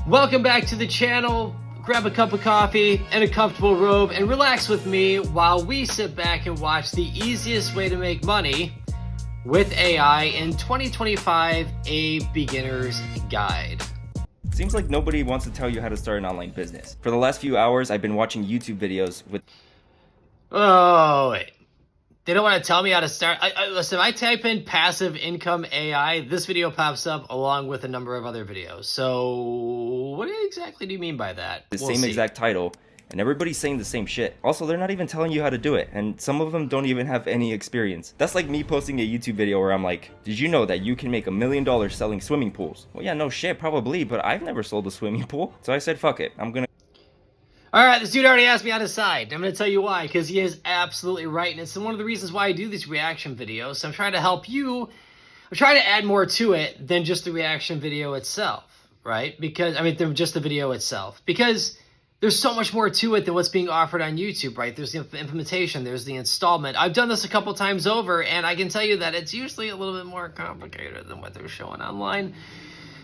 Welcome back to the channel. Grab a cup of coffee and a comfortable robe and relax with me while we sit back and watch the easiest way to make money with AI in 2025, a beginner's guide. Seems like nobody wants to tell you how to start an online business. For the last few hours, I've been watching YouTube videos with... Oh, wait. They don't want to tell me how to start. Listen, if I type in passive income AI, this video pops up along with a number of other videos. So what exactly do you mean by that? The same exact title, and everybody's saying the same shit. Also, they're not even telling you how to do it, and some of them don't even have any experience. That's like me posting a YouTube video where I'm like, did you know that you can make $1 million selling swimming pools? Well, yeah, no shit, probably, but I've never sold a swimming pool. So I said, fuck it, I'm gonna... Alright, this dude already asked me how to decide. I'm going to tell you why, because he is absolutely right. And it's one of the reasons why I do these reaction videos. So I'm trying to help you. I'm trying to add more to it than just the reaction video itself, right? Because, I mean, than just the video itself. Because there's so much more to it than what's being offered on YouTube, right? There's the implementation, there's the installment. I've done this a couple times over, and I can tell you that it's usually a little bit more complicated than what they're showing online.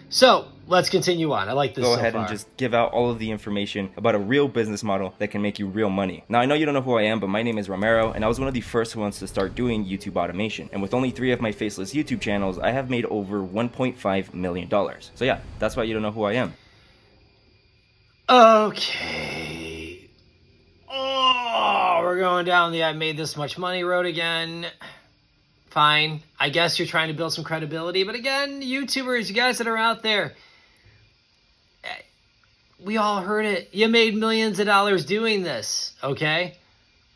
So, let's continue on. I like this so far. Go ahead and just give out all of the information about a real business model that can make you real money. Now, I know you don't know who I am, but my name is Romayroh, and I was one of the first ones to start doing YouTube automation. And with only 3 of my faceless YouTube channels, I have made over $1.5 million. So yeah, that's why you don't know who I am. Okay. Oh, we're going down the I made this much money road again. Fine. I guess you're trying to build some credibility. But again, YouTubers, you guys that are out there, we all heard it. You made millions of dollars doing this, okay?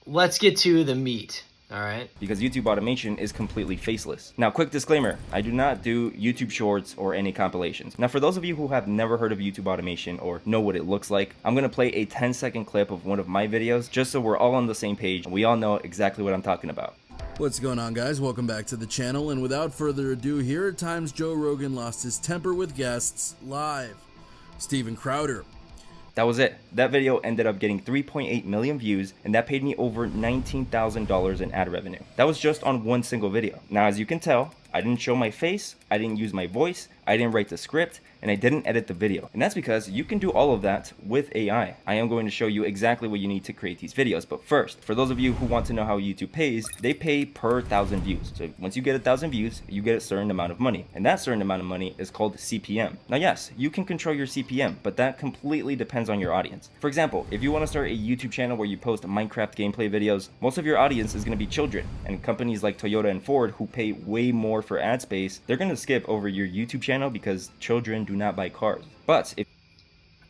Let's get to the meat, all right? Because YouTube automation is completely faceless. Now, quick disclaimer. I do not do YouTube Shorts or any compilations. Now, for those of you who have never heard of YouTube automation or know what it looks like, I'm going to play a 10-second clip of one of my videos just so we're all on the same page and we all know exactly what I'm talking about. What's going on, guys? Welcome back to the channel, and without further ado, here are times Joe Rogan lost his temper with guests live. Steven Crowder. That was it. That video ended up getting 3.8 million views, and that paid me over $19,000 in ad revenue. That was just on one single video. Now, as you can tell, I didn't show my face, I didn't use my voice, I didn't write the script, and I didn't edit the video. And that's because you can do all of that with AI. I am going to show you exactly what you need to create these videos. But first, for those of you who want to know how YouTube pays, they pay per 1,000 views. So once you get 1,000 views, you get a certain amount of money. And that certain amount of money is called CPM. Now, yes, you can control your CPM, but that completely depends on your audience. For example, if you want to start a YouTube channel where you post Minecraft gameplay videos, most of your audience is going to be children. And companies like Toyota and Ford, who pay way more for ad space, they're going to skip over your YouTube channel because children do not buy cars. But if...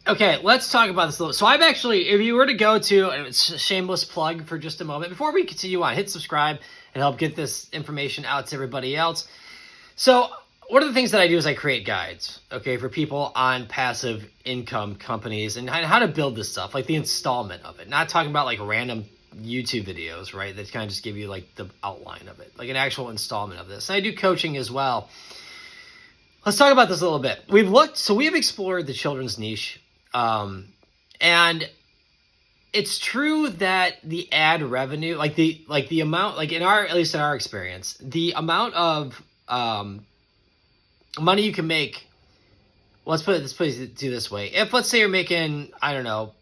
Okay, let's talk about this a little. So I've actually, if you were to go to, and it's a shameless plug for just a moment, before we continue on, hit subscribe and help get this information out to everybody else. So one of the things that I do is I create guides, okay, for people on passive income companies and how to build this stuff, like the installment of it. Not talking about like random YouTube videos, right, that kind of just give you like the outline of it, like an actual installment of this. And I do coaching as well. Let's talk about this a little bit. We've explored the children's niche, and it's true that the ad revenue, like the amount, like at least in our experience, the amount of money you can make. Let's put it this way: if let's say you're making, I don't know,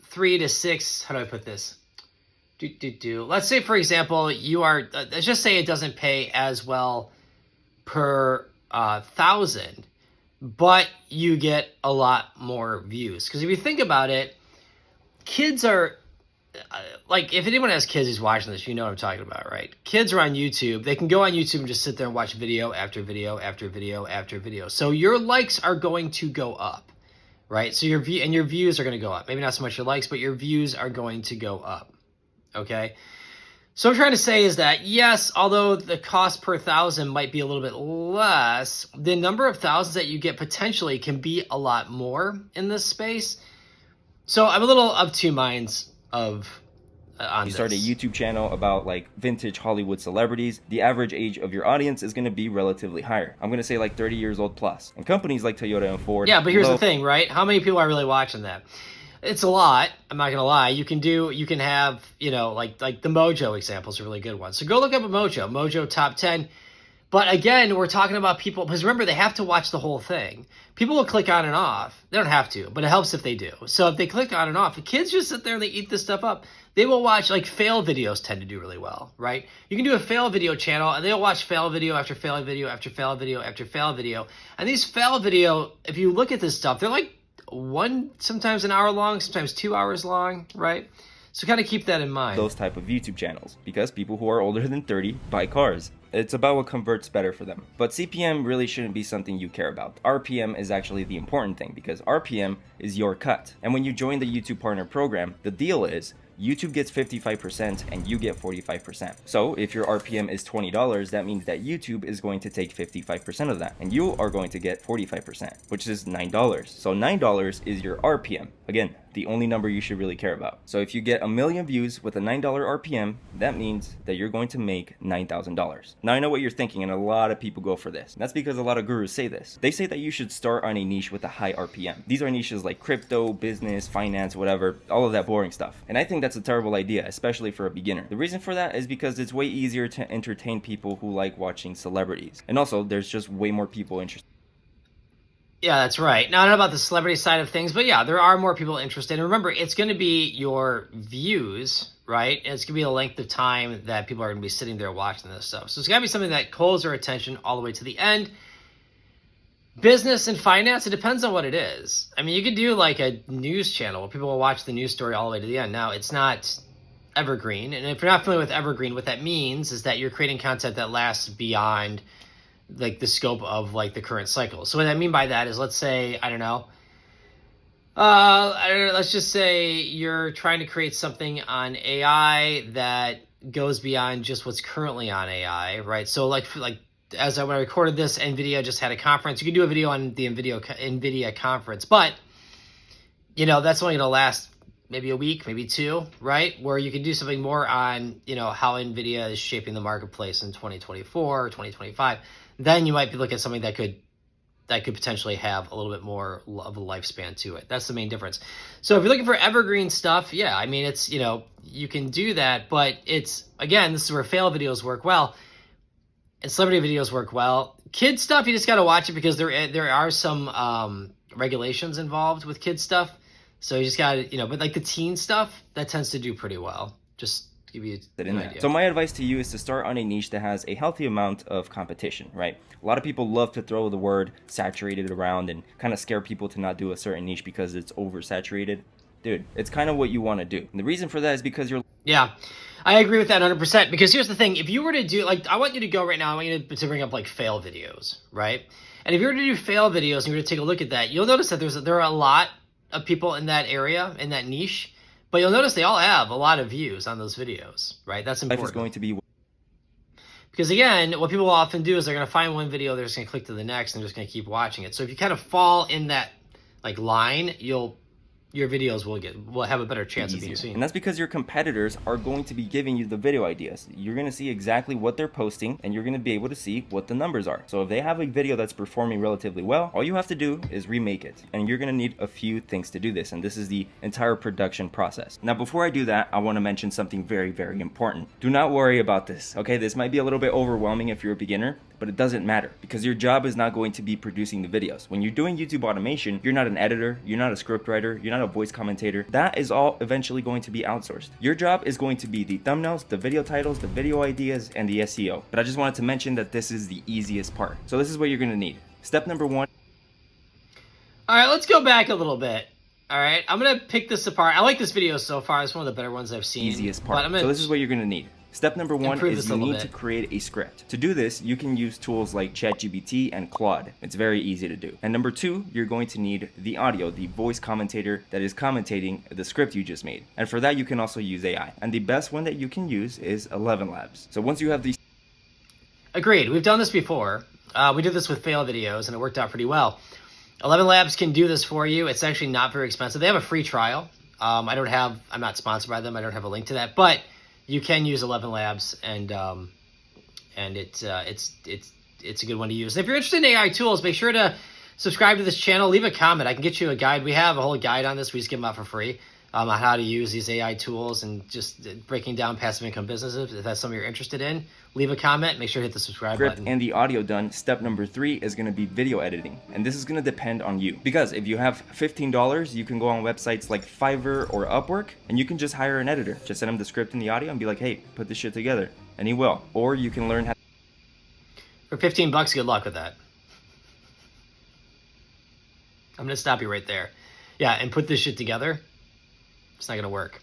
3 to 6. How do I put this? Let's say, for example, you are. Let's just say it doesn't pay as well per 1,000, but you get a lot more views. Because if you think about it, kids are like, if anyone has kids who's watching this, you know what I'm talking about, right? Kids are on YouTube. They can go on YouTube and just sit there and watch video after video after video after video. So your likes are going to go up, right? So your views are going to go up. Maybe not so much your likes, but your views are going to go up. Okay. So what I'm trying to say is that, yes, although the cost per 1,000 might be a little bit less, the number of thousands that you get potentially can be a lot more in this space. So I'm a little of two minds on you start a YouTube channel about like vintage Hollywood celebrities, the average age of your audience is going to be relatively higher. I'm going to say like 30 years old plus. And companies like Toyota and Ford. Yeah, but here's the thing, right? How many people are really watching that? It's a lot. I'm not gonna lie. You can have, you know, like the Mojo example is a really good one. So go look up a Mojo top 10. But again, we're talking about people, because remember, they have to watch the whole thing. People will click on and off. They don't have to, but it helps if they do. So if they click on and off, the kids just sit there and they eat this stuff up. They will watch, like, fail videos tend to do really well, right? You can do a fail video channel, and they'll watch fail video after fail video after fail video after fail video. And these fail video, if you look at this stuff, they're like sometimes an hour long, sometimes 2 hours long, right? So kind of keep that in mind. Those type of YouTube channels, because people who are older than 30 buy cars. It's about what converts better for them. But CPM really shouldn't be something you care about. RPM is actually the important thing, because RPM is your cut. And when you join the YouTube Partner Program, the deal is YouTube gets 55% and you get 45%. So if your RPM is $20, that means that YouTube is going to take 55% of that, and you are going to get 45%, which is $9. So $9 is your RPM. Again, the only number you should really care about. So if you get 1 million views with a $9 RPM, that means that you're going to make $9,000. Now I know what you're thinking, and a lot of people go for this. That's because a lot of gurus say this. They say that you should start on a niche with a high RPM. These are niches like crypto, business, finance, whatever, all of that boring stuff. And I think that's a terrible idea, especially for a beginner. The reason for that is because it's way easier to entertain people who like watching celebrities. And also, there's just way more people interested. Yeah, that's right. Now, I don't know about the celebrity side of things, but yeah, there are more people interested. And remember, it's going to be your views, right? And it's going to be the length of time that people are going to be sitting there watching this stuff. So it's got to be something that holds their attention all the way to the end. Business and finance, it depends on what it is. I mean, you could do like a news channel where people will watch the news story all the way to the end. Now, it's not evergreen. And if you're not familiar with evergreen, what that means is that you're creating content that lasts beyond like the scope of like the current cycle. So what I mean by that is, let's say, I don't know, let's just say you're trying to create something on AI that goes beyond just what's currently on AI, right? So like when I recorded this, NVIDIA just had a conference. You could do a video on the NVIDIA conference, but you know, that's only going to last maybe a week, maybe two, right? Where you can do something more on, you know, how NVIDIA is shaping the marketplace in 2024 or 2025. Then you might be looking at something that could potentially have a little bit more of a lifespan to it. That's the main difference. So if you're looking for evergreen stuff, yeah, I mean, it's, you know, you can do that, but it's, again, this is where fail videos work well and celebrity videos work well. Kid stuff, you just got to watch it because there are some regulations involved with kid stuff. So you just got to, you know, but like the teen stuff, that tends to do pretty well. Just give you an idea. So my advice to you is to start on a niche that has a healthy amount of competition, right? A lot of people love to throw the word saturated around and kind of scare people to not do a certain niche because it's oversaturated. Dude, it's kind of what you want to do. And the reason for that is because you're... Yeah, I agree with that 100%. Because here's the thing. If you were to do, like, I want you to go right now, I want you to bring up, like, fail videos, right? And if you were to do fail videos and you were to take a look at that, you'll notice that there are a lot of people in that area, in that niche. But you'll notice they all have a lot of views on those videos, right? That's important. Life is going to be... Because again, what people will often do is they're going to find one video, they're just going to click to the next, and they're just going to keep watching it. So if you kind of fall in that like line, your videos will have a better chance of being seen. And that's because your competitors are going to be giving you the video ideas. You're going to see exactly what they're posting, and you're going to be able to see what the numbers are. So if they have a video that's performing relatively well, all you have to do is remake it. And you're going to need a few things to do this, and this is the entire production process. Now, before I do that, I want to mention something very, very important. Do not worry about this, okay? This might be a little bit overwhelming if you're a beginner, but it doesn't matter because your job is not going to be producing the videos. When you're doing YouTube automation, you're not an editor, you're not a script writer, you're not a voice commentator. That is all eventually going to be outsourced. Your job is going to be the thumbnails, the video titles, the video ideas, and the SEO. But I just wanted to mention that this is the easiest part. So this is what you're going to need. Step number 1. All right, let's go back a little bit. All right, I'm going to pick this apart. I like this video so far. It's one of the better ones I've seen. Easiest part. So this is what you're going to need. Step number 1 is you need to create a script. To do this, you can use tools like ChatGPT and Claude. It's very easy to do. And number 2, you're going to need the audio, the voice commentator that is commentating the script you just made. And for that, you can also use AI. And the best one that you can use is 11 Labs. So once you have these... Agreed. We've done this before. We did this with fail videos, and it worked out pretty well. 11 Labs can do this for you. It's actually not very expensive. They have a free trial. I'm not sponsored by them. I don't have a link to that, but you can use 11 Labs, and it's a good one to use. And if you're interested in AI tools, make sure to subscribe to this channel. Leave a comment. I can get you a guide. We have a whole guide on this. We just give them out for free. on how to use these AI tools and just breaking down passive income businesses. If that's something you're interested in, leave a comment. Make sure to hit the subscribe button. And the audio done, step number 3 is going to be video editing. And this is going to depend on you. Because if you have $15, you can go on websites like Fiverr or Upwork, and you can just hire an editor. Just send him the script and the audio and be like, hey, put this shit together. And he will. Or you can learn how. For $15, good luck with that. I'm going to stop you right there. Yeah, and put this shit together. It's not going to work.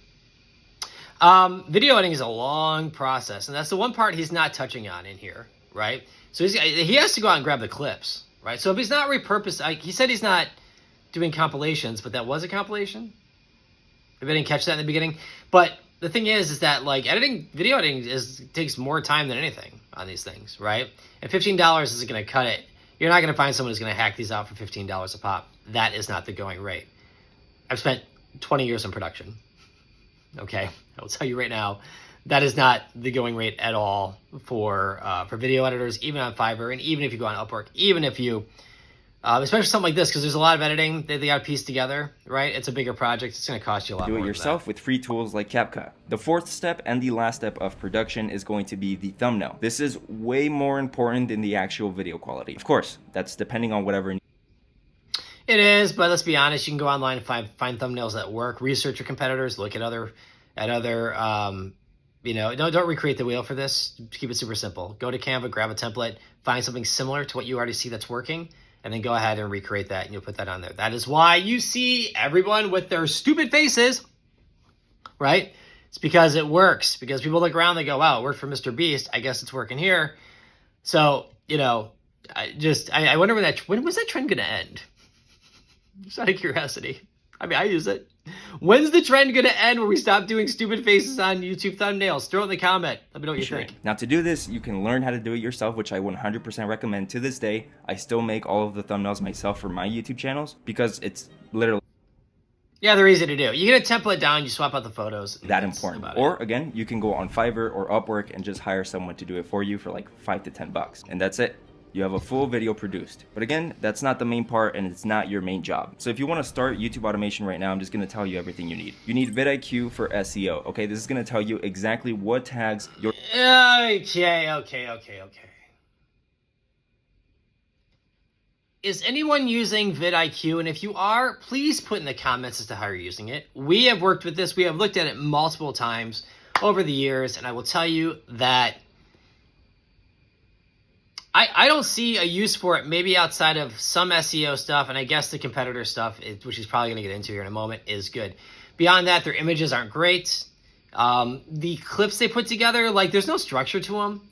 Video editing is a long process, and that's the one part he's not touching on in here, right? So he has to go out and grab the clips, right? So if he's not repurposed, he said he's not doing compilations, but that was a compilation. Maybe I didn't catch that in the beginning. But the thing is that like video editing takes more time than anything on these things, right? And $15 isn't going to cut it. You're not going to find someone who's going to hack these out for $15 a pop. That is not the going rate. I've spent 20 years in production. Okay, I will tell you right now, that is not the going rate at all for video editors, even on Fiverr, and even if you go on Upwork, even if you, especially something like this, because there's a lot of editing that they got to piece together, right? It's a bigger project. It's going to cost you a lot more. Do it yourself with free tools like CapCut. The 4th step and the last step of production is going to be the thumbnail. This is way more important than the actual video quality. Of course, that's depending on whatever. It is, but let's be honest. You can go online and find thumbnails that work. Research your competitors. Look at other, you know. Don't recreate the wheel for this. Keep it super simple. Go to Canva, grab a template, find something similar to what you already see that's working, and then go ahead and recreate that, and you'll put that on there. That is why you see everyone with their stupid faces, right? It's because it works. Because people look around, they go, "Wow, it worked for Mr. Beast. I guess it's working here." So you know, I wonder when was that trend going to end? Just out of curiosity. I mean, I use it. When's the trend going to end where we stop doing stupid faces on YouTube thumbnails? Throw it in the comment. Let me know what you think. Now, to do this, you can learn how to do it yourself, which I 100% recommend. To this day, I still make all of the thumbnails myself for my YouTube channels because it's literally... Yeah, they're easy to do. You get a template down, you swap out the photos. That important. Or, again, you can go on Fiverr or Upwork and just hire someone to do it for you for like $5 to $10. And that's it. You have a full video produced. But again, that's not the main part and it's not your main job. So if you want to start YouTube automation right now, I'm just going to tell you everything you need. You need vidIQ for SEO. Okay, this is going to tell you exactly what tags your... Okay. Is anyone using vidIQ? And if you are, please put in the comments as to how you're using it. We have worked with this. We have looked at it multiple times over the years. And I will tell you that I don't see a use for it, maybe outside of some SEO stuff, and I guess the competitor stuff, which he's probably going to get into here in a moment, is good. Beyond that, their images aren't great. The clips they put together, like, there's no structure to them.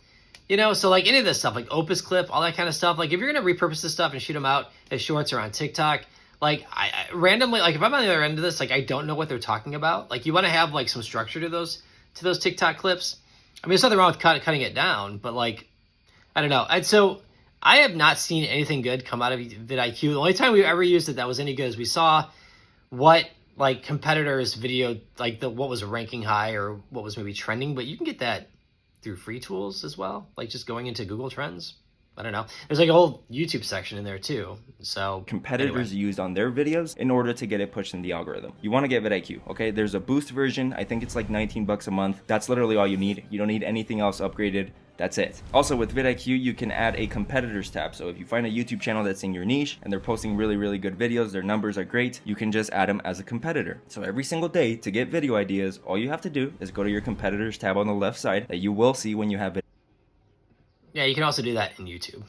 You know, so, like, any of this stuff, like Opus Clip, all that kind of stuff, like, if you're going to repurpose this stuff and shoot them out as shorts or on TikTok, like, I randomly, like, if I'm on the other end of this, like, I don't know what they're talking about. Like, you want to have, like, some structure to those TikTok clips. I mean, there's nothing wrong with cutting it down, but, like, I don't know. And so I have not seen anything good come out of vidIQ. The only time we ever used it that was any good is we saw what like competitors' video, like what was ranking high or what was maybe trending. But you can get that through free tools as well, like just going into Google Trends. I don't know. There's like a whole YouTube section in there too. So competitors used on their videos in order to get it pushed in the algorithm. You want to get vidIQ, okay? There's a boost version. I think it's like $19 a month. That's literally all you need. You don't need anything else upgraded. That's it. Also with vidIQ, you can add a competitors tab. So if you find a YouTube channel that's in your niche and they're posting really good videos, their numbers are great, you can just add them as a competitor. So every single day to get video ideas, all you have to do is go to your competitors tab on the left side that you will see when you have it. Yeah, you can also do that in YouTube.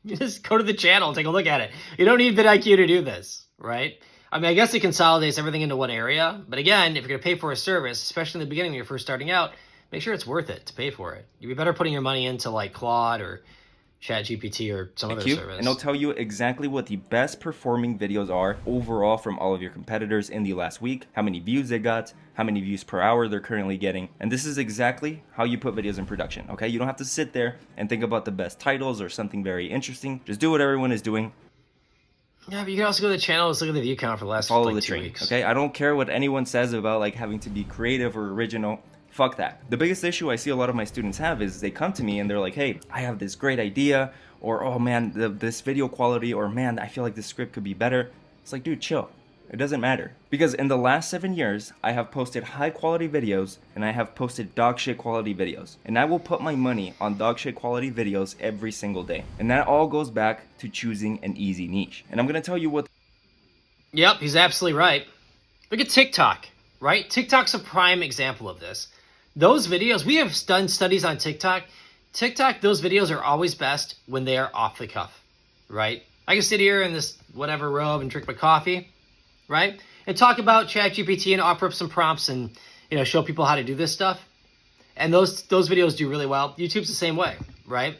You just go to the channel and take a look at it. You don't need vidIQ to do this, right? I mean, I guess it consolidates everything into one area. But again, if you're going to pay for a service, especially in the beginning when you're first starting out, make sure it's worth it to pay for it. You'd be better putting your money into like Claude or ChatGPT or some other service. And it'll tell you exactly what the best performing videos are overall from all of your competitors in the last week, how many views they got, how many views per hour they're currently getting. And this is exactly how you put videos in production, okay? You don't have to sit there and think about the best titles or something very interesting. Just do what everyone is doing. Yeah, but you can also go to the channel and look at the view count for the last Follow like, the 2 train, weeks. okay? I don't care what anyone says about like having to be creative or original. Fuck that. The biggest issue I see a lot of my students have is they come to me and they're like, hey, I have this great idea, or oh man, this video quality, or man, I feel like this script could be better. It's like, dude, chill. It doesn't matter. Because in the last 7 years, I have posted high quality videos and I have posted dog shit quality videos. And I will put my money on dog shit quality videos every single day. And that all goes back to choosing an easy niche. And I'm gonna tell you what. Yep, he's absolutely right. Look at TikTok, right? TikTok's a prime example of this. Those videos, we have done studies on TikTok. TikTok, those videos are always best when they are off the cuff, right? I can sit here in this whatever robe and drink my coffee, right? And talk about ChatGPT and offer up some prompts and, show people how to do this stuff. And those videos do really well. YouTube's the same way, right?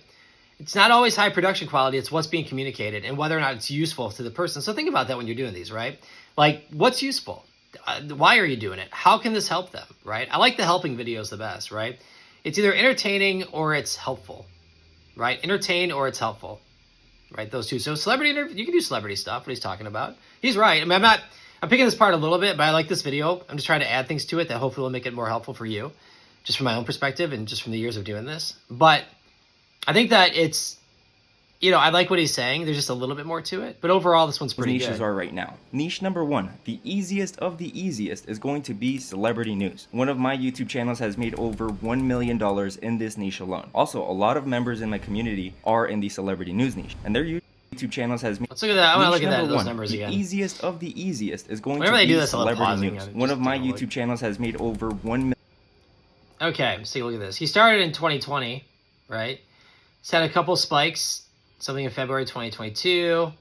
It's not always high production quality. It's what's being communicated and whether or not it's useful to the person. So think about that when you're doing these, right? Like, what's useful? Why are you doing it? How can this help them, right? I like the helping videos the best, right? It's either entertaining or it's helpful, right? Entertain or it's helpful, right? Those two. So you can do celebrity stuff, what he's talking about. He's right. I mean, I'm picking this part a little bit, but I like this video. I'm just trying to add things to it that hopefully will make it more helpful for you, just from my own perspective and just from the years of doing this. But I think that it's, I like what he's saying. There's just a little bit more to it. But overall, this one's pretty niches good. Are right now. Niche number 1, the easiest of the easiest, is going to be celebrity news. One of my YouTube channels has made over $1 million in this niche alone. Also, a lot of members in my community are in the celebrity news niche, and their YouTube channels has made. Let's look at that. I want to look at those numbers again. The easiest of the easiest is going Whenever to they be do this, celebrity news. One of my YouTube channels has made over 1 million. Okay, let's take a look at this. He started in 2020, right? He's had a couple spikes. Something in February 2022,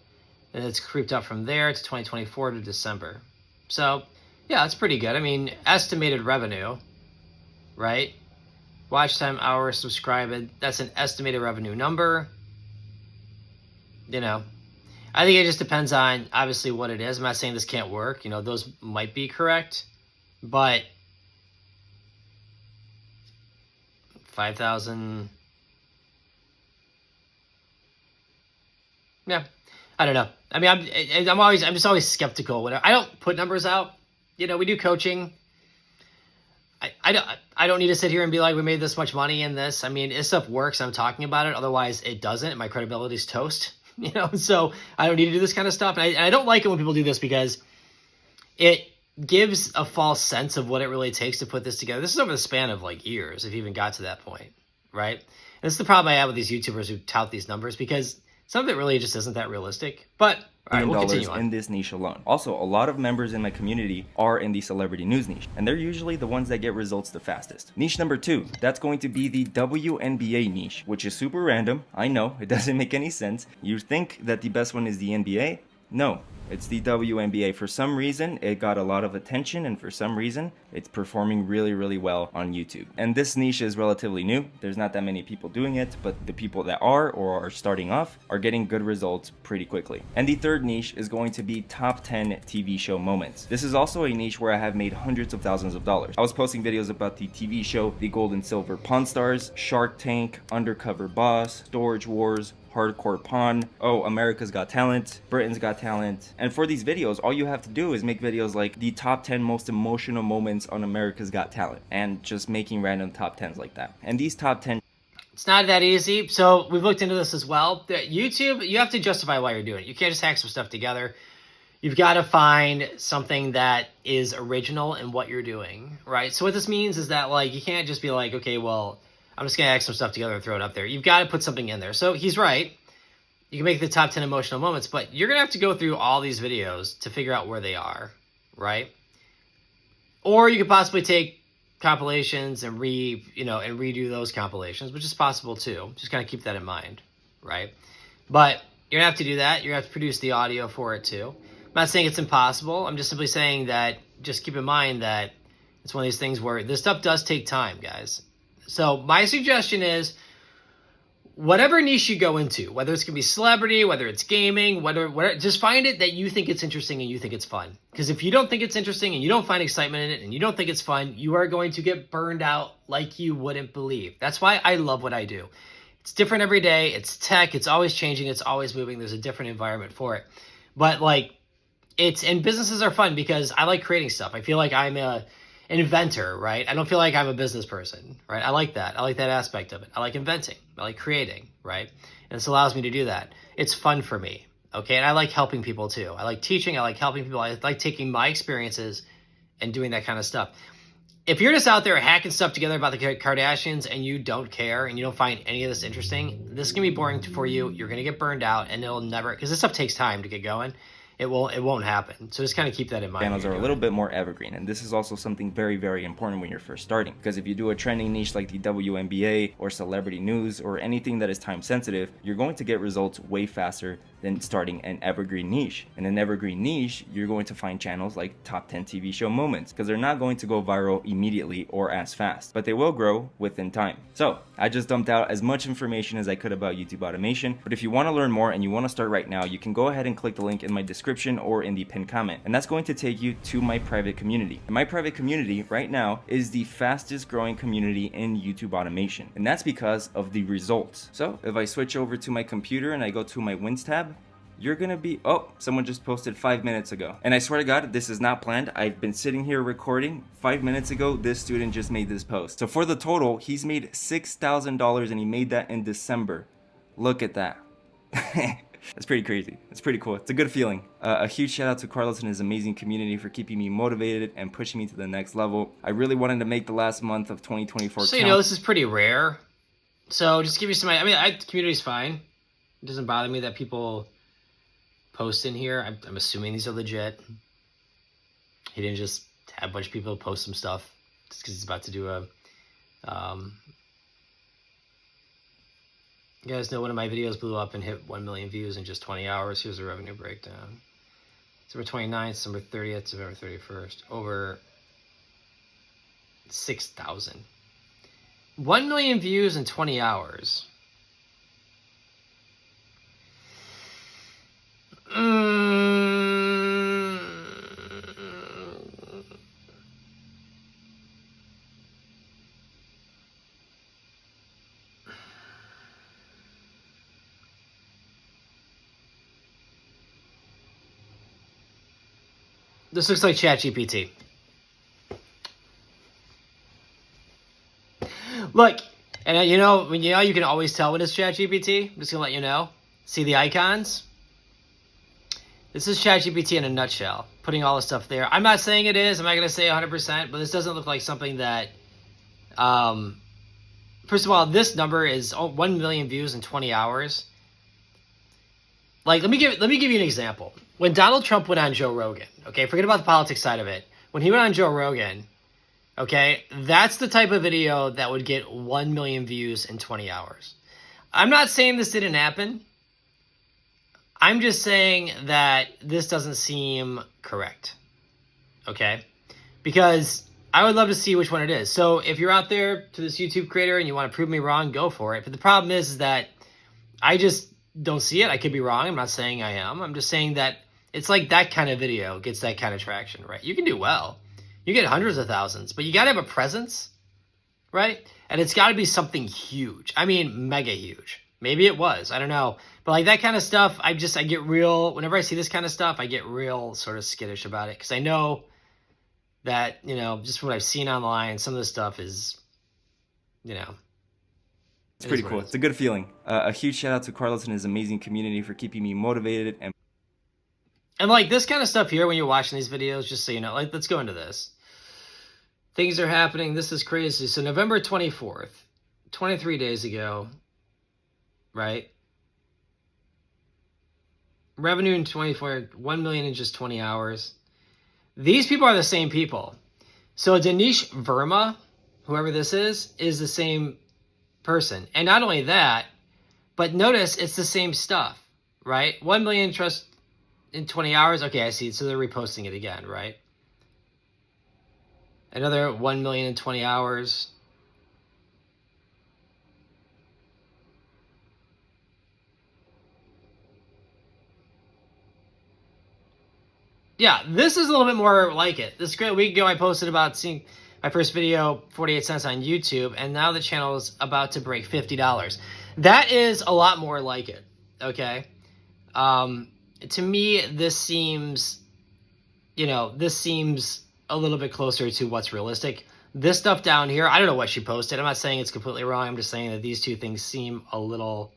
and it's creeped up from there to 2024 to December. So, yeah, that's pretty good. I mean, estimated revenue, right? Watch time, hours, subscribed. That's an estimated revenue number. I think it just depends on, obviously, what it is. I'm not saying this can't work. Those might be correct, but 5,000... Yeah, I don't know. I mean, I'm just always skeptical. I don't put numbers out. We do coaching. I don't need to sit here and be like, we made this much money in this. I mean, this stuff works. I'm talking about it. Otherwise, it doesn't. My credibility's toast. So I don't need to do this kind of stuff. And I don't like it when people do this because it gives a false sense of what it really takes to put this together. This is over the span of like years, if you even got to that point, right? And this is the problem I have with these YouTubers who tout these numbers because some of it really just isn't that realistic, but all right, we'll continue on. In this niche alone. Also, a lot of members in my community are in the celebrity news niche, and they're usually the ones that get results the fastest. Niche number 2, that's going to be the WNBA niche, which is super random. I know, it doesn't make any sense. You think that the best one is the NBA? No. It's the WNBA. For some reason, it got a lot of attention, and for some reason, it's performing really, really well on YouTube. And this niche is relatively new. There's not that many people doing it, but the people that are or are starting off are getting good results pretty quickly. And the third niche is going to be top 10 TV show moments. This is also a niche where I have made hundreds of thousands of dollars. I was posting videos about the TV show The Gold and Silver Pawn Stars, Shark Tank, Undercover Boss, Storage Wars, Hardcore Pawn, America's Got Talent, Britain's Got Talent. And for these videos, all you have to do is make videos like the top 10 most emotional moments on America's Got Talent, and just making random top 10s like that. And these top 10... It's not that easy. So we've looked into this as well. YouTube, you have to justify why you're doing it. You can't just hack some stuff together. You've got to find something that is original in what you're doing, right? So what this means is that like you can't just be like, okay, well, I'm just going to hack some stuff together and throw it up there. You've got to put something in there. So he's right. You can make the top 10 emotional moments, but you're going to have to go through all these videos to figure out where they are, right? Or you could possibly take compilations and redo those compilations, which is possible too. Just kind of keep that in mind, right? But you're going to have to do that. You're going to have to produce the audio for it too. I'm not saying it's impossible. I'm just simply saying that just keep in mind that it's one of these things where this stuff does take time, guys. So my suggestion is whatever niche you go into, whether it's going to be celebrity, whether it's gaming, whatever, just find it that you think it's interesting and you think it's fun. Because if you don't think it's interesting and you don't find excitement in it and you don't think it's fun, you are going to get burned out like you wouldn't believe. That's why I love what I do. It's different every day. It's tech. It's always changing. It's always moving. There's a different environment for it. But and businesses are fun because I like creating stuff. I feel like I'm an inventor, right? I don't feel like I'm a business person, right? I like that. I like that aspect of it. I like inventing. I like creating, right? And this allows me to do that. It's fun for me, Okay, and I like helping people too. I like teaching. I like helping people. I like taking my experiences and doing that kind of stuff. If you're just out there hacking stuff together about the Kardashians and you don't care and you don't find any of this interesting, this is gonna be boring for you. You're gonna get burned out, and it'll never, because this stuff takes time to get going. It won't happen. So just kind of keep that in mind. Channels are a little bit more evergreen, and this is also something very, very important when you're first starting, because if you do a trending niche like the WNBA or celebrity news or anything that is time sensitive, you're going to get results way faster than starting an evergreen niche. In an evergreen niche, you're going to find channels like top 10 TV show moments, because they're not going to go viral immediately or as fast, but they will grow within time. So I just dumped out as much information as I could about YouTube automation, but if you want to learn more and you want to start right now, you can go ahead and click the link in my description or in the pinned comment, and that's going to take you to my private community. And my private community right now is the fastest growing community in YouTube automation, and that's because of the results. So if I switch over to my computer and I go to my wins tab, you're gonna be, oh, someone just posted 5 minutes ago. And I swear to God, this is not planned. I've been sitting here recording. 5 minutes ago, this student just made this post. So for the total, he's made $6,000, and he made that in December. Look at that. That's pretty crazy. It's pretty cool. It's a good feeling. A huge shout out to Carlos and his amazing community for keeping me motivated and pushing me to the next level. I really wanted to make the last month of 2024 So, count. you know, this is pretty rare. So just give you some, the community's fine. It doesn't bother me that people post in here. I'm assuming these are legit. He didn't just have a bunch of people post some stuff just because he's about to do a you guys know one of my videos blew up and hit 1 million views in just 20 hours. Here's the revenue breakdown. December 29th, December 30th, December 31st. Over 6,000. 1 million views in 20 hours. This looks like ChatGPT. Look, and you know you can always tell when it's ChatGPT. I'm just gonna let you know. See the icons? This is ChatGPT in a nutshell, putting all the stuff there. I'm not saying it is. I'm not gonna say 100%, but this doesn't look like something that. First of all, this number is 1 million views in 20 hours. Like, let me give you an example. When Donald Trump went on Joe Rogan, okay, forget about the politics side of it. When he went on Joe Rogan, okay, that's the type of video that would get 1 million views in 20 hours. I'm not saying this didn't happen. I'm just saying that this doesn't seem correct, okay? Because I would love to see which one it is. So if you're out there to this YouTube creator and you want to prove me wrong, go for it. But the problem is that I just don't see it. I could be wrong. I'm not saying I am. I'm just saying that it's like that kind of video gets that kind of traction, right? You can do well. You get hundreds of thousands, but you got to have a presence, right? And it's got to be something huge. I mean, mega huge. Maybe it was. I don't know. But like that kind of stuff, I get real, whenever I see this kind of stuff, I get real sort of skittish about it. Because I know that, just from what I've seen online, some of this stuff is, It's pretty cool. It's a good feeling. A huge shout out to Carlos and his amazing community for keeping me motivated and like this kind of stuff here when you're watching these videos, just so you know, like let's go into this. Things are happening. This is crazy. So November 24th, 23 days ago, right? Revenue in 1 million in just 20 hours. These people are the same people. So Dinesh Verma, whoever this is the same person. And not only that, but notice it's the same stuff, right? 1 million trust in 20 hours. Okay, I see. So they're reposting it again, right? Another 1 million in 20 hours. Yeah, this is a little bit more like it. This great week ago, I posted about seeing my first video, 48 cents on YouTube, and now the channel is about to break $50. That is a lot more like it, okay? To me, this seems a little bit closer to what's realistic. This stuff down here, I don't know what she posted. I'm not saying it's completely wrong. I'm just saying that these two things seem a little,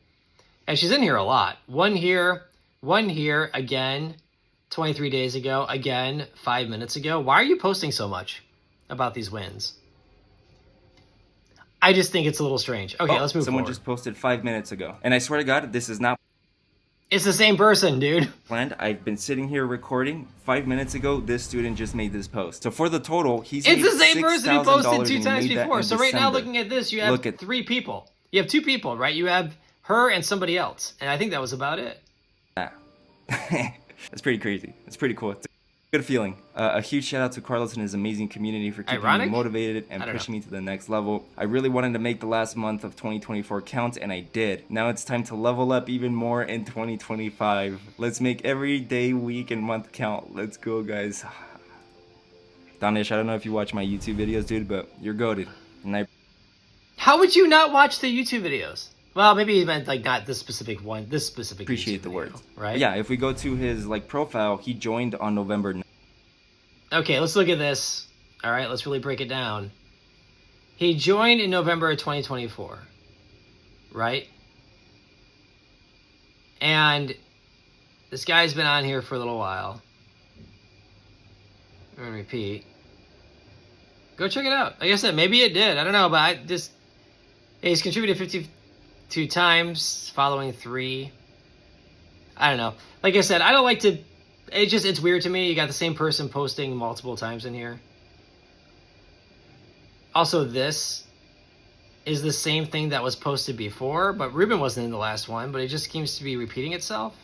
and she's in here a lot. One here, One here, again, 23 days ago, again, 5 minutes ago. Why are you posting so much about these wins? I just think it's a little strange. Okay, let's move Someone forward. just posted 5 minutes ago. And I swear to God, this is not It's the same person, dude. planned. I've been sitting here recording. 5 minutes ago, this student just made this post. So for the total, he's It's made the same person who posted $6,000 2 and times he made that before. in So right now, December. looking at this, you have Look at 3 people. You have 2 people, right? You have her and somebody else. And I think that was about it. that. That's pretty crazy. It's pretty cool. It's a good feeling. A huge shout out to Carlos and his amazing community for keeping Ironic? me motivated and pushing me to the next level. I really wanted to make the last month of 2024 count, and I did. Now it's time to level up even more in 2025. Let's make every day, week, and month count. Let's go, guys. Danish, I don't know if you watch my YouTube videos, dude, but you're goated. And How would you not watch the YouTube videos? Well, maybe he meant like not this specific one, this specific appreciate YouTube the video, words. right? Yeah, if we go to his profile, he joined on November 9th. Okay, let's look at this. All right, let's really break it down. He joined in November of 2024, right? And this guy's been on here for a little while. I'm gonna repeat. Go check it out. Like I said, maybe it did. I don't know, but I just he's contributed 52 times, following 3. I don't know. Like I said, I don't like to. It's weird to me. You got the same person posting multiple times in here. Also, this is the same thing that was posted before, but Ruben wasn't in the last one, but it just seems to be repeating itself.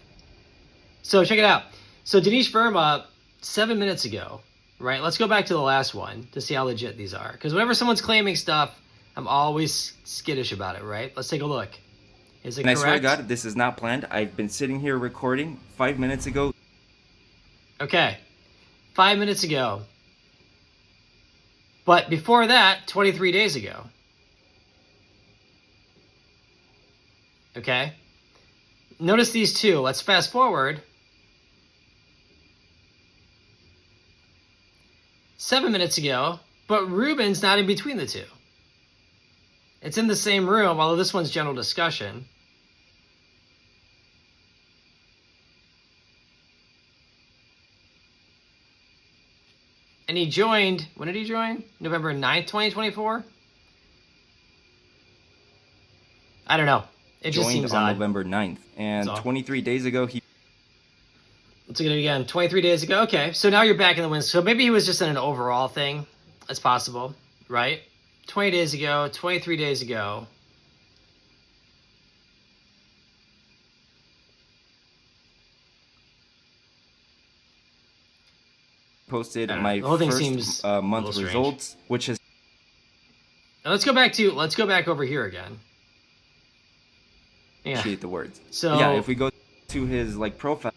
So check it out. So Dinesh Verma, 7 minutes ago, right? Let's go back to the last one to see how legit these are. Because whenever someone's claiming stuff, I'm always skittish about it, right? Let's take a look. Is it And correct? I swear to God, this is not planned. I've been sitting here recording 5 minutes ago. Okay, 5 minutes ago. But before that, 23 days ago. Okay? Notice these two. Let's fast forward. 7 minutes ago, but Ruben's not in between the two. It's in the same room, although this one's general discussion. And he joined, when did he join? November 9th, 2024? I don't know. It just Joined seems on odd. November 9th. And 23 days ago, he Let's look at it again. 23 days ago. Okay, so now you're back in the wins. So maybe he was just in an overall thing. That's possible, right? 20 days ago, 23 days ago. posted I don't know. my The whole thing first seems a month little strange. results, which is Now let's go back over here again. Yeah. appreciate the words. So Yeah, if we go to his profile,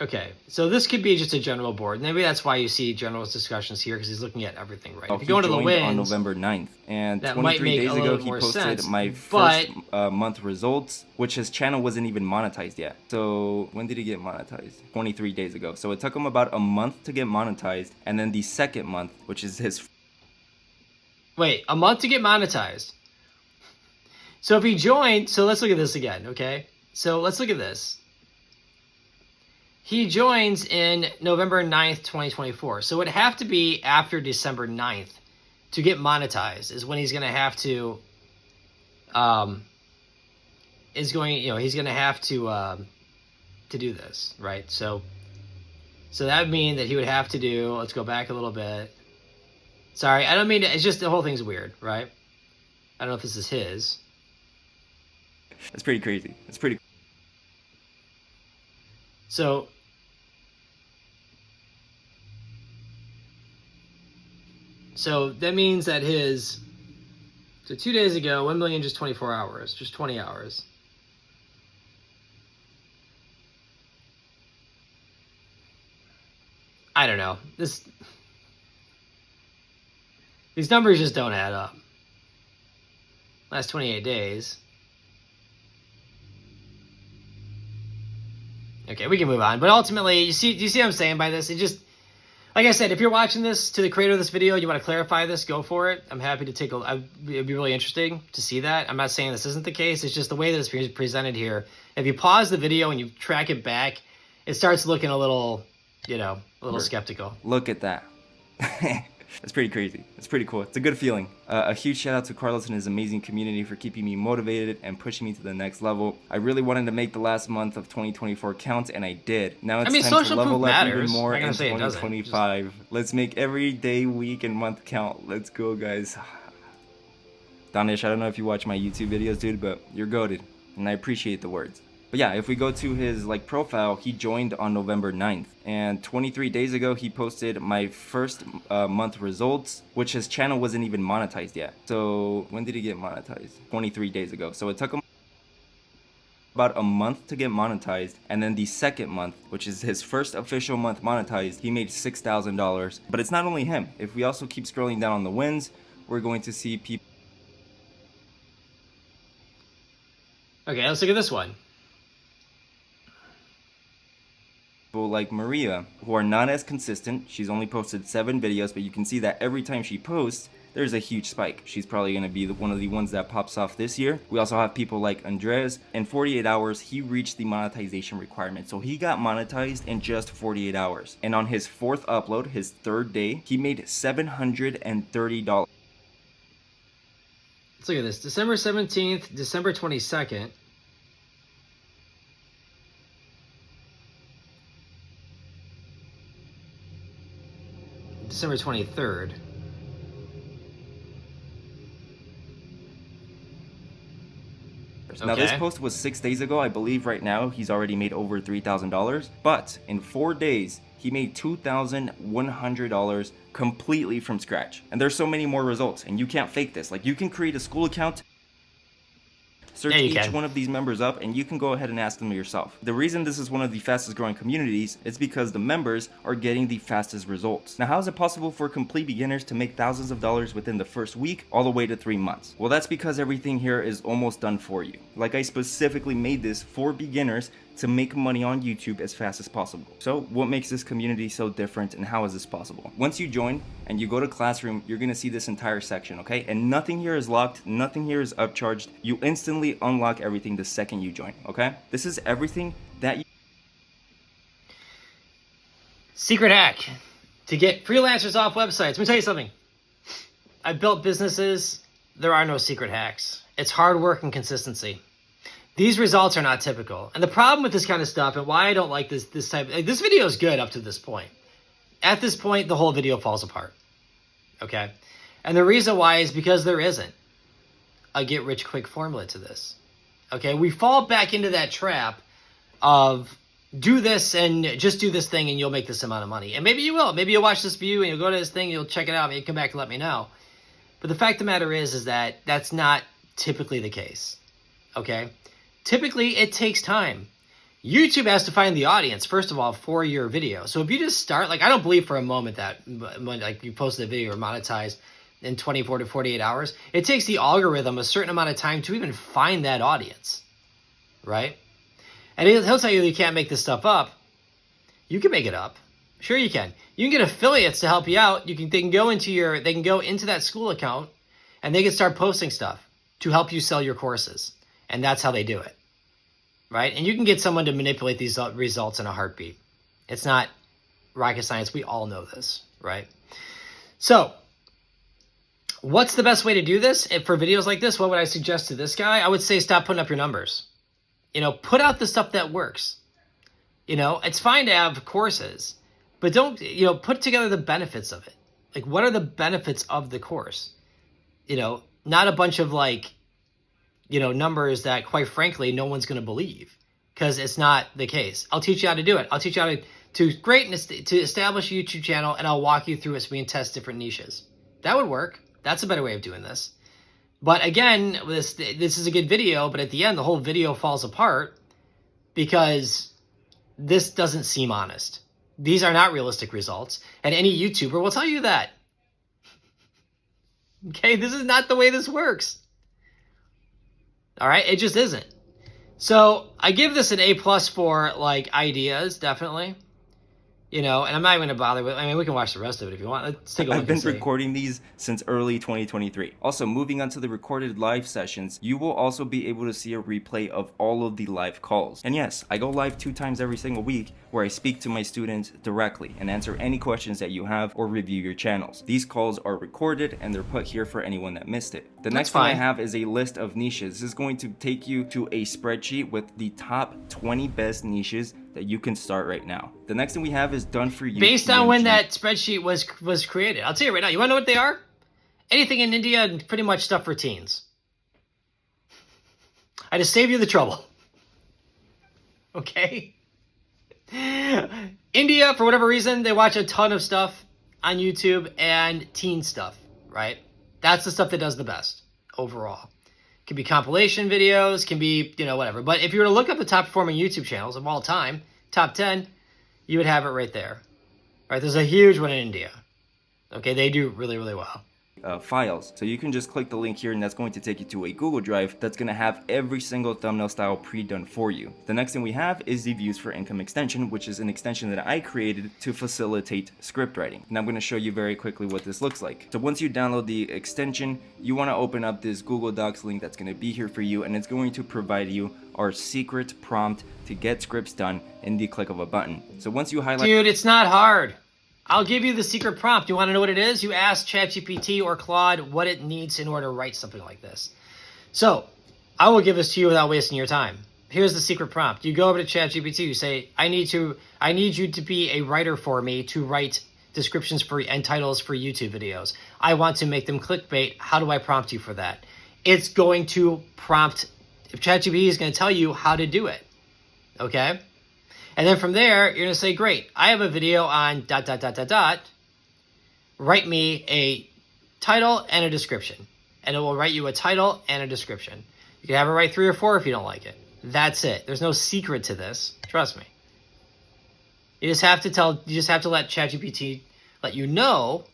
okay, so this could be just a general board. Maybe that's why you see general discussions here, because he's looking at everything, right? If you he go into the joined wins, on November 9th, and that might 23 make days a ago little he more posted sense, my but- first month results, which his channel wasn't even monetized yet. So when did he get monetized? 23 days ago. So it took him about a month to get monetized, and then the second month, which is his wait, a month to get monetized. So if he joined, so let's look at this again, okay? So let's look at this. He joins in November 9th, 2024. So it would have to be after December 9th to get monetized is when he's going to have to, he's going to have to do this, right? So that would mean that he would have to do, let's go back a little bit. Sorry, I don't mean to, it's just the whole thing's weird, right? I don't know if this is his. That's pretty crazy. It's pretty So that means that his, so 2 days ago, 1 million, just 24 hours, just 20 hours. I don't know. These numbers just don't add up. Last 28 days. Okay, we can move on. But ultimately, do you see what I'm saying by this? It just, Like I said, if you're watching this to the creator of this video, you want to clarify this, go for it. I'm happy to take a, it'd be really interesting to see that. I'm not saying this isn't the case. It's just the way that it's presented here. If you pause the video and you track it back, it starts looking a little, you know, a little skeptical. Look at that. It's pretty crazy. It's pretty cool. It's a good feeling. A huge shout out to Carlos and his amazing community for keeping me motivated and pushing me to the next level. I really wanted to make the last month of 2024 count, and I did. Now it's time to level up even more in 2025. Let's make every day, week, and month count. Let's go, guys. Danish, I don't know if you watch my YouTube videos, dude, but you're goated, and I appreciate the words. But yeah, if we go to his profile, he joined on November 9th, and 23 days ago he posted my first month results, which his channel wasn't even monetized yet. So when did he get monetized? 23 days ago. So it took him about a month to get monetized, and then the second month, which is his first official month monetized, he made $6,000. But it's not only him. If we also keep scrolling down on the wins, we're going to see people. Okay, let's look at this one. People like Maria, who are not as consistent. She's only posted 7 videos, but you can see that every time she posts, there's a huge spike. She's probably going to be one of the ones that pops off this year. We also have people like Andres. In 48 hours, he reached the monetization requirement. So he got monetized in just 48 hours. And on his 4th upload, his 3rd day, he made $730. Let's look at this. December 17th, December 22nd. December 23rd. Now this post was 6 days ago. I believe right now he's already made over $3,000. But in 4 days, he made $2,100 completely from scratch. And there's so many more results, and you can't fake this. Like, you can create a school account, search each one of these members up, and you can go ahead and ask them yourself. The reason this is one of the fastest growing communities is because the members are getting the fastest results. Now, how is it possible for complete beginners to make thousands of dollars within the first week all the way to 3 months? Well, that's because everything here is almost done for you. Like, I specifically made this for beginners to make money on YouTube as fast as possible. So what makes this community so different, and how is this possible? Once you join and you go to Classroom, you're gonna see this entire section, okay? And nothing here is locked, nothing here is upcharged. You instantly unlock everything the second you join, okay? This is everything that you... Secret hack to get freelancers off websites. Let me tell you something. I've built businesses. There are no secret hacks. It's hard work and consistency. These results are not typical. And the problem with this kind of stuff, and why I don't like this type, this video is good up to this point. At this point, the whole video falls apart. Okay? And the reason why is because there isn't a get-rich-quick formula to this. Okay? We fall back into that trap of do this and just do this thing and you'll make this amount of money. And maybe you will. Maybe you'll watch this view and you'll go to this thing and you'll check it out and you come back and let me know. But the fact of the matter is that that's not typically the case. Okay? Typically, it takes time. YouTube has to find the audience, first of all, for your video. So if you just start, like, I don't believe for a moment that when like you posted a video or monetized in 24 to 48 hours, it takes the algorithm a certain amount of time to even find that audience, right? And he'll tell you that you can't make this stuff up. You can make it up. Sure you can. You can get affiliates to help you out. They can go into that school account and they can start posting stuff to help you sell your courses. And that's how they do it, right? And you can get someone to manipulate these results in a heartbeat. It's not rocket science. We all know this, right? So what's the best way to do this? For videos like this, what would I suggest to this guy? I would say stop putting up your numbers. You know, put out the stuff that works. You know, it's fine to have courses, but don't, put together the benefits of it. Like, what are the benefits of the course? Not a bunch of numbers that, quite frankly, no one's going to believe because it's not the case. I'll teach you how to do it. I'll teach you how to establish a YouTube channel, and I'll walk you through it so we can test different niches. That would work. That's a better way of doing this. But again, this is a good video, but at the end, the whole video falls apart because this doesn't seem honest. These are not realistic results, and any YouTuber will tell you that. Okay, this is not the way this works. All right, it just isn't. So I give this an A+ for ideas, definitely. You know, and I'm not even going to bother with, I mean, we can watch the rest of it if you want. Let's take a look. I've been recording these since early 2023. Also, moving on to the recorded live sessions, you will also be able to see a replay of all of the live calls. And yes, I go live 2 times every single week where I speak to my students directly and answer any questions that you have or review your channels. These calls are recorded and they're put here for anyone that missed it. The next thing I have is a list of niches. This is going to take you to a spreadsheet with the top 20 best niches that you can start right now. The next thing we have is done for you. Based on when that spreadsheet was created. I'll tell you right now. You want to know what they are? Anything in India and pretty much stuff for teens. I just saved you the trouble. Okay? India, for whatever reason, they watch a ton of stuff on YouTube and teen stuff, right? That's the stuff that does the best overall. Can be compilation videos, can be, you know, whatever. But if you were to look up the top performing YouTube channels of all time, top 10, you would have it right there. Right? There's a huge one in India. Okay, they do really, really well. Files. So you can just click the link here and that's going to take you to a Google Drive that's going to have every single thumbnail style pre-done for you. The next thing we have is the Views for Income extension, which is an extension that I created to facilitate script writing. And I'm going to show you very quickly what this looks like. So once you download the extension, you want to open up this Google Docs link that's going to be here for you, and it's going to provide you our secret prompt to get scripts done in the click of a button. So once you highlight... Dude, it's not hard. I'll give you the secret prompt. You want to know what it is? You ask ChatGPT or Claude what it needs in order to write something like this. So I will give this to you without wasting your time. Here's the secret prompt. You go over to ChatGPT. You say, I need you to be a writer for me to write descriptions for and titles for YouTube videos. I want to make them clickbait. How do I prompt you for that? It's going to prompt. If ChatGPT is going to tell you how to do it. Okay. And then from there, you're going to say, great, I have a video on ... Write me a title and a description. And it will write you a title and a description. You can have it write 3 or 4 if you don't like it. That's it. There's no secret to this. Trust me. You just have to let ChatGPT let you know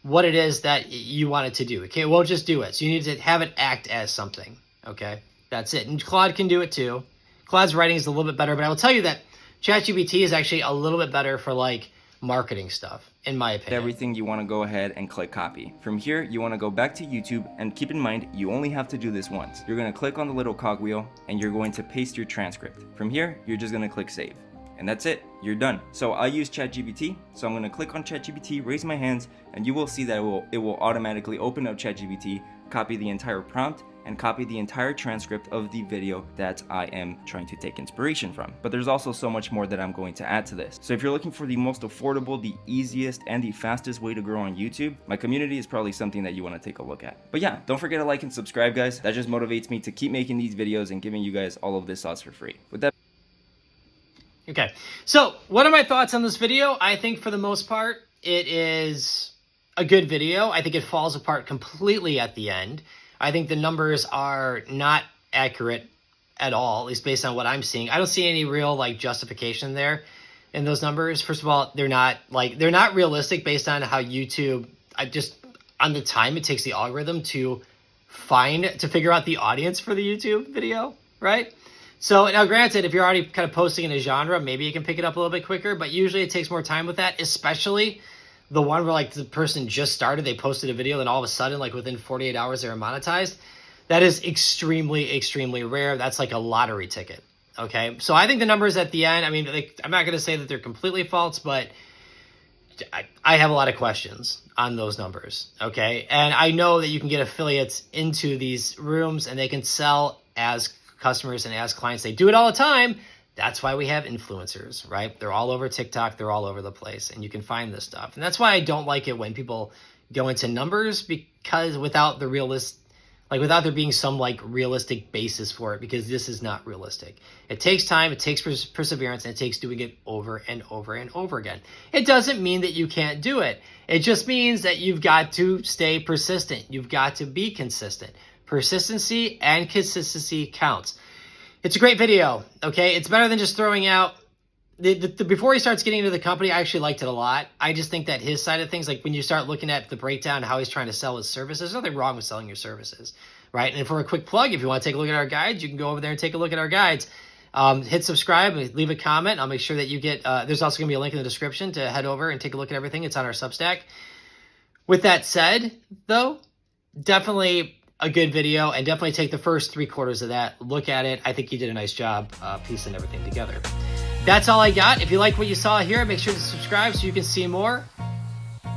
what it is that you want it to do. Okay, it won't just do it. So you need to have it act as something. Okay, that's it. And Claude can do it too. Claude's writing is a little bit better, but I will tell you that ChatGPT is actually a little bit better for like marketing stuff, in my opinion. Everything, you want to go ahead and click copy. From here, you want to go back to YouTube, and keep in mind, you only have to do this once. You're going to click on the little cogwheel and you're going to paste your transcript. From here, you're just going to click save. And that's it, you're done. So I use ChatGPT, so I'm going to click on ChatGPT, raise my hands, and you will see that it will automatically open up ChatGPT, copy the entire prompt, and copy the entire transcript of the video that I am trying to take inspiration from. But there's also so much more that I'm going to add to this. So if you're looking for the most affordable, the easiest, and the fastest way to grow on YouTube, my community is probably something that you want to take a look at. But yeah, don't forget to like and subscribe, guys. That just motivates me to keep making these videos and giving you guys all of this sauce for free. With that, okay, so what are my thoughts on this video? I think for the most part, it is a good video. I think it falls apart completely at the end. I think the numbers are not accurate at all, at least based on what I'm seeing. I don't see any real like justification there in those numbers. First of all, they're not realistic based on how YouTube, on the time it takes the algorithm to figure out the audience for the YouTube video, right? So now granted, if you're already kind of posting in a genre, maybe you can pick it up a little bit quicker, but usually it takes more time with that, especially the one where like the person just started, they posted a video, then all of a sudden, like within 48 hours, they were monetized. That is extremely, extremely rare. That's like a lottery ticket. Okay. So I think the numbers at the end, I mean, I'm not going to say that they're completely false, but I have a lot of questions on those numbers. Okay. And I know that you can get affiliates into these rooms and they can sell as customers and as clients. They do it all the time. That's why we have influencers, right? They're all over TikTok. They're all over the place, and you can find this stuff. And that's why I don't like it when people go into numbers, because without there being some like realistic basis for it, because this is not realistic. It takes time, it takes perseverance, and it takes doing it over and over and over again. It doesn't mean that you can't do it. It just means that you've got to stay persistent. You've got to be consistent. Persistency and consistency counts. It's a great video, okay? It's better than just throwing out... Before he starts getting into the company, I actually liked it a lot. I just think that his side of things, like when you start looking at the breakdown, how he's trying to sell his services, there's nothing wrong with selling your services, right? And for a quick plug, if you want to take a look at our guides, you can go over there and take a look at our guides. Hit subscribe, leave a comment. I'll make sure that you get, there's also going to be a link in the description to head over and take a look at everything. It's on our Substack. With that said, though, definitely a good video, and definitely take the first 3/4 of that, look at it. I think you did a nice job piecing everything together. That's all I got. If you like what you saw here, make sure to subscribe so you can see more,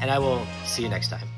and I will see you next time.